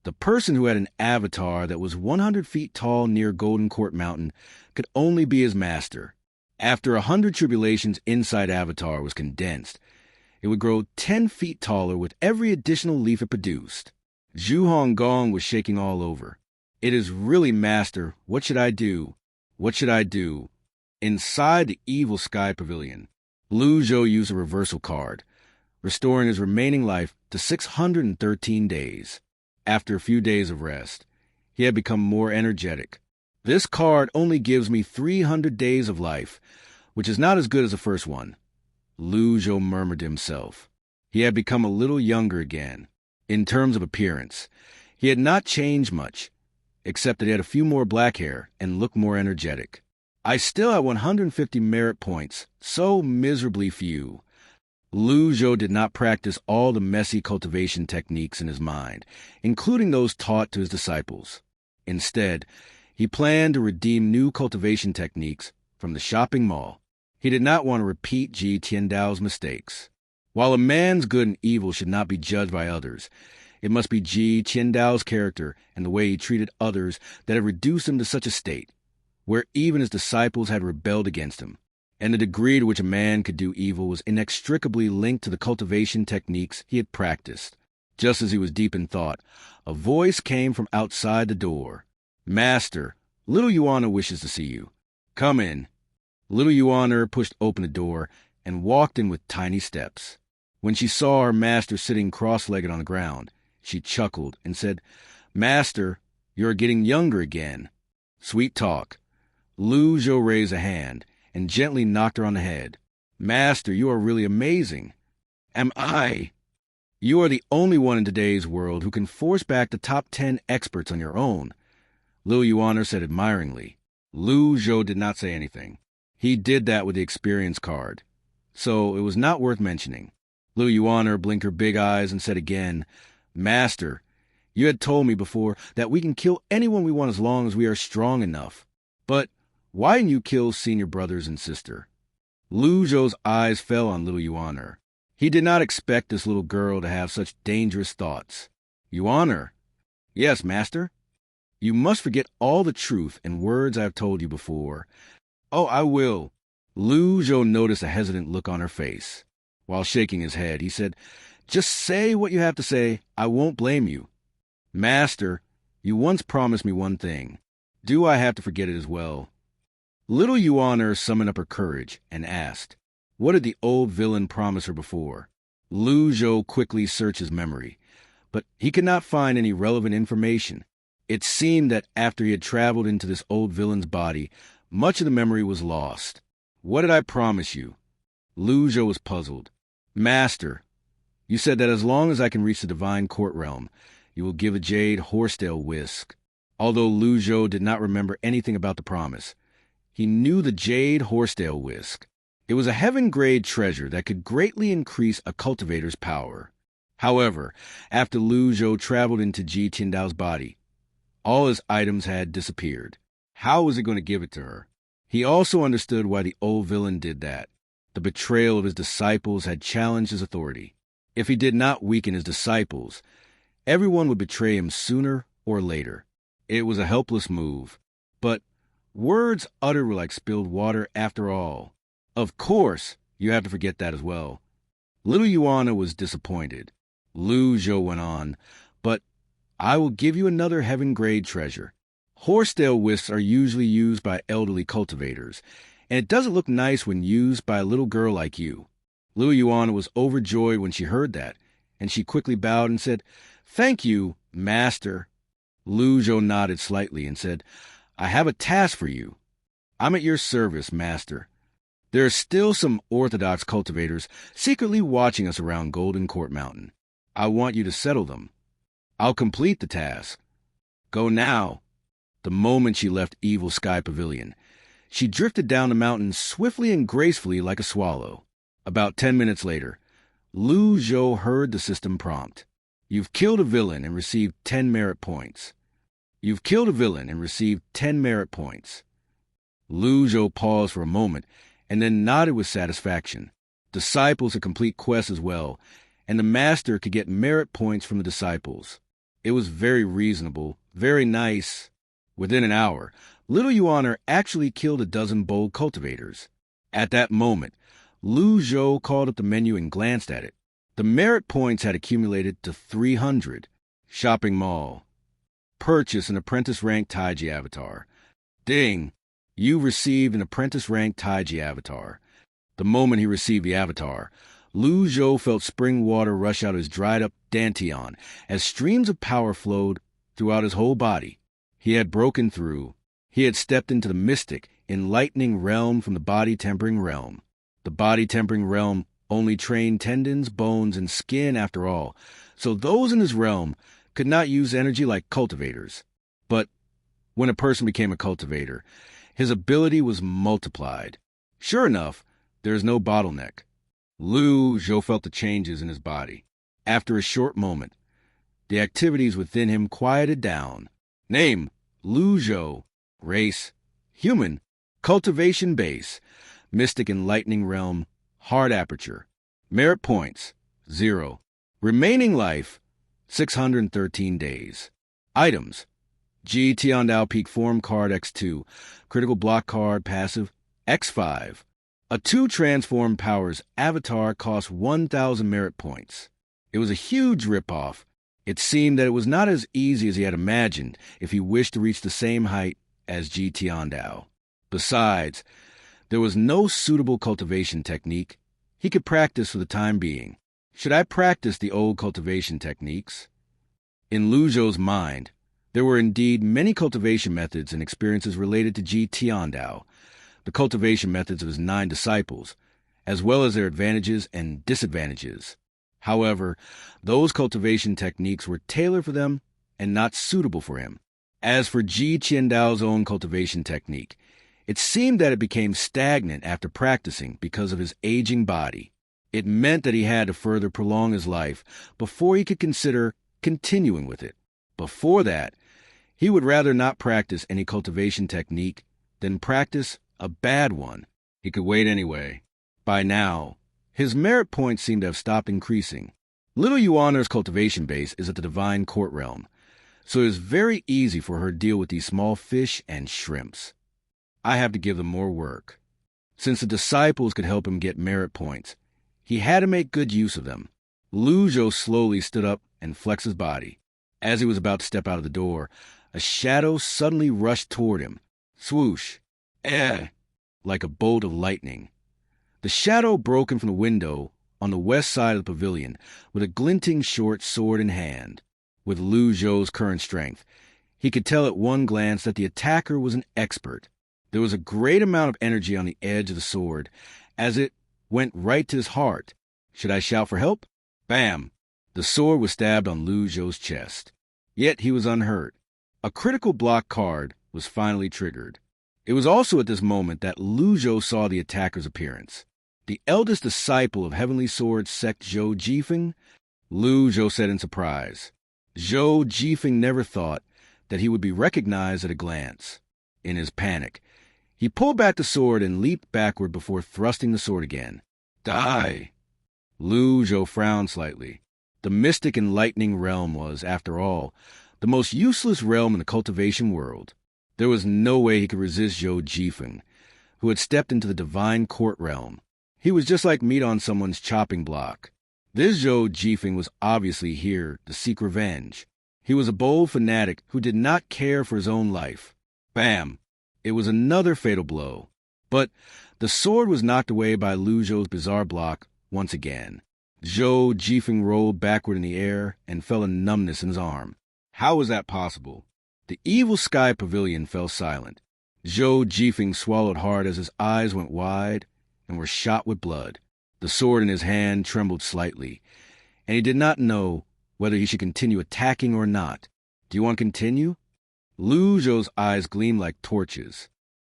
The person who had an avatar that was 100 feet tall near Golden Court Mountain could only be his master. After 100 tribulations, inside Avatar was condensed. It would grow 10 feet taller with every additional leaf it produced. Zhu Honggong was shaking all over. It is really, Master. What should I do? What should I do? Inside the evil sky pavilion, Lu Zhou used a reversal card, restoring his remaining life to 613 days. After a few days of rest, he had become more energetic. This card only gives me 300 days of life, which is not as good as the first one. Lu Zhou murmured to himself. He had become a little younger again. In terms of appearance, he had not changed much, except that he had a few more black hair and looked more energetic. I still had 150 merit points, so miserably few. Lu Zhou did not practice all the messy cultivation techniques in his mind, including those taught to his disciples. Instead, he planned to redeem new cultivation techniques from the shopping mall. He did not want to repeat Ji Tiandao's mistakes. While a man's good and evil should not be judged by others, it must be Ji Tiandao's character and the way he treated others that had reduced him to such a state, where even his disciples had rebelled against him. And the degree to which a man could do evil was inextricably linked to the cultivation techniques he had practiced. Just as he was deep in thought, a voice came from outside the door. Master, little Yuana wishes to see you. Come in. Little Yuana pushed open the door and walked in with tiny steps. When she saw her master sitting cross-legged on the ground, she chuckled and said, Master, you're getting younger again. Sweet talk. Lu Zhou raised a hand and gently knocked her on the head. Master, you are really amazing. Am I? You are the only one in today's world who can force back the top 10 experts on your own. Lil Yuaner said admiringly. Lu Zhou did not say anything. He did that with the experience card, so it was not worth mentioning. Lil Yuaner blinked her big eyes and said again, Master, you had told me before that we can kill anyone we want as long as we are strong enough. But why didn't you kill senior brothers and sister? Lu Zhou's eyes fell on little Yuaner. He did not expect this little girl to have such dangerous thoughts. Yuaner. Yes, master. You must forget all the truth and words I have told you before. Oh, I will. Lu Zhou noticed a hesitant look on her face. While shaking his head, he said, Just say what you have to say. I won't blame you. Master, you once promised me one thing. Do I have to forget it as well? Little Yuaner summoned up her courage and asked, What did the old villain promise her before? Lu Zhou quickly searched his memory, but he could not find any relevant information. It seemed that after he had traveled into this old villain's body, much of the memory was lost. What did I promise you? Lu Zhou was puzzled. Master, you said that as long as I can reach the divine court realm, you will give a jade horsetail whisk. Although Lu Zhou did not remember anything about the promise, he knew the jade horsetail whisk. It was a heaven-grade treasure that could greatly increase a cultivator's power. However, after Lu Zhou traveled into Ji Tiandao's body, all his items had disappeared. How was he going to give it to her? He also understood why the old villain did that. The betrayal of his disciples had challenged his authority. If he did not weaken his disciples, everyone would betray him sooner or later. It was a helpless move. But words uttered were like spilled water after all. Of course, you have to forget that as well. Little Yuana was disappointed. Lu Zhou went on, But I will give you another heaven-grade treasure. Horsetail whisks are usually used by elderly cultivators, and it doesn't look nice when used by a little girl like you. Little Yuana was overjoyed when she heard that, and she quickly bowed and said, Thank you, master. Lu Zhou nodded slightly and said, I have a task for you. I'm at your service, master. There are still some orthodox cultivators secretly watching us around Golden Court Mountain. I want you to settle them. I'll complete the task. Go now. The moment she left Evil Sky Pavilion, she drifted down the mountain swiftly and gracefully like a swallow. About 10 minutes later, Lu Zhou heard the system prompt. You've killed a villain and received 10 merit points. You've killed a villain and received 10 merit points. Lu Zhou paused for a moment and then nodded with satisfaction. Disciples could complete quests as well, and the master could get merit points from the disciples. It was very reasonable, very nice. Within an hour, Little Yuaner actually killed a dozen bold cultivators. At that moment, Zhou called up the menu and glanced at it. The merit points had accumulated to 300. Shopping mall. Purchase an apprentice-ranked Taiji avatar. Ding! You received an apprentice-ranked Taiji avatar. The moment he received the avatar, Zhou felt spring water rush out his dried-up dantian as streams of power flowed throughout his whole body. He had broken through. He had stepped into the mystic, enlightening realm from the body-tempering realm. The body-tempering realm only trained tendons, bones, and skin after all, so those in his realm could not use energy like cultivators. But when a person became a cultivator, his ability was multiplied. Sure enough, there is no bottleneck. Zhou felt the changes in his body. After a short moment, the activities within him quieted down. Name, Zhou. Race, human. Cultivation base, mystic enlightening realm, hard aperture. Merit points, 0. Remaining life, 613 days. Items, G Tiandao Peak Form Card X2, Critical Block Card Passive X5. A 2 Transform Powers avatar costs 1,000 merit points. It was a huge ripoff. It seemed that it was not as easy as he had imagined if he wished to reach the same height as G Tiandao. Besides, there was no suitable cultivation technique he could practice for the time being. Should I practice the old cultivation techniques? In Zhou's mind, there were indeed many cultivation methods and experiences related to Ji Tiandao, the cultivation methods of his 9 disciples, as well as their advantages and disadvantages. However, those cultivation techniques were tailored for them and not suitable for him. As for Ji Tiandao's own cultivation technique, it seemed that it became stagnant after practicing because of his aging body. It meant that he had to further prolong his life before he could consider continuing with it. Before that, he would rather not practice any cultivation technique than practice a bad one. He could wait anyway. By now, his merit points seemed to have stopped increasing. Little Yuaner's cultivation base is at the Divine Court realm, so it is very easy for her to deal with these small fish and shrimps. I have to give them more work. Since the disciples could help him get merit points, he had to make good use of them. Zhou slowly stood up and flexed his body. As he was about to step out of the door, a shadow suddenly rushed toward him. Swoosh! Like a bolt of lightning. The shadow broke in from the window on the west side of the pavilion with a glinting short sword in hand. With Zhou's current strength, he could tell at one glance that the attacker was an expert. There was a great amount of energy on the edge of the sword, as it went right to his heart. Should I shout for help? Bam! The sword was stabbed on Zhou's chest. Yet he was unhurt. A critical block card was finally triggered. It was also at this moment that Zhou saw the attacker's appearance. The eldest disciple of Heavenly Sword sect Zhou Jifeng, Zhou said in surprise. Zhou Jifeng never thought that he would be recognized at a glance. In his panic, he pulled back the sword and leaped backward before thrusting the sword again. Die! Zhou frowned slightly. The mystic enlightening realm was, after all, the most useless realm in the cultivation world. There was no way he could resist Zhou Jifeng, who had stepped into the Divine Court realm. He was just like meat on someone's chopping block. This Zhou Jifeng was obviously here to seek revenge. He was a bold fanatic who did not care for his own life. Bam! It was another fatal blow. But the sword was knocked away by Zhou's bizarre block once again. Zhou Jifeng rolled backward in the air and felt a numbness in his arm. How was that possible? The evil sky pavilion fell silent. Zhou Jifeng swallowed hard as his eyes went wide and were shot with blood. The sword in his hand trembled slightly, and he did not know whether he should continue attacking or not. Do you want to continue? Zhou's eyes gleamed like torches.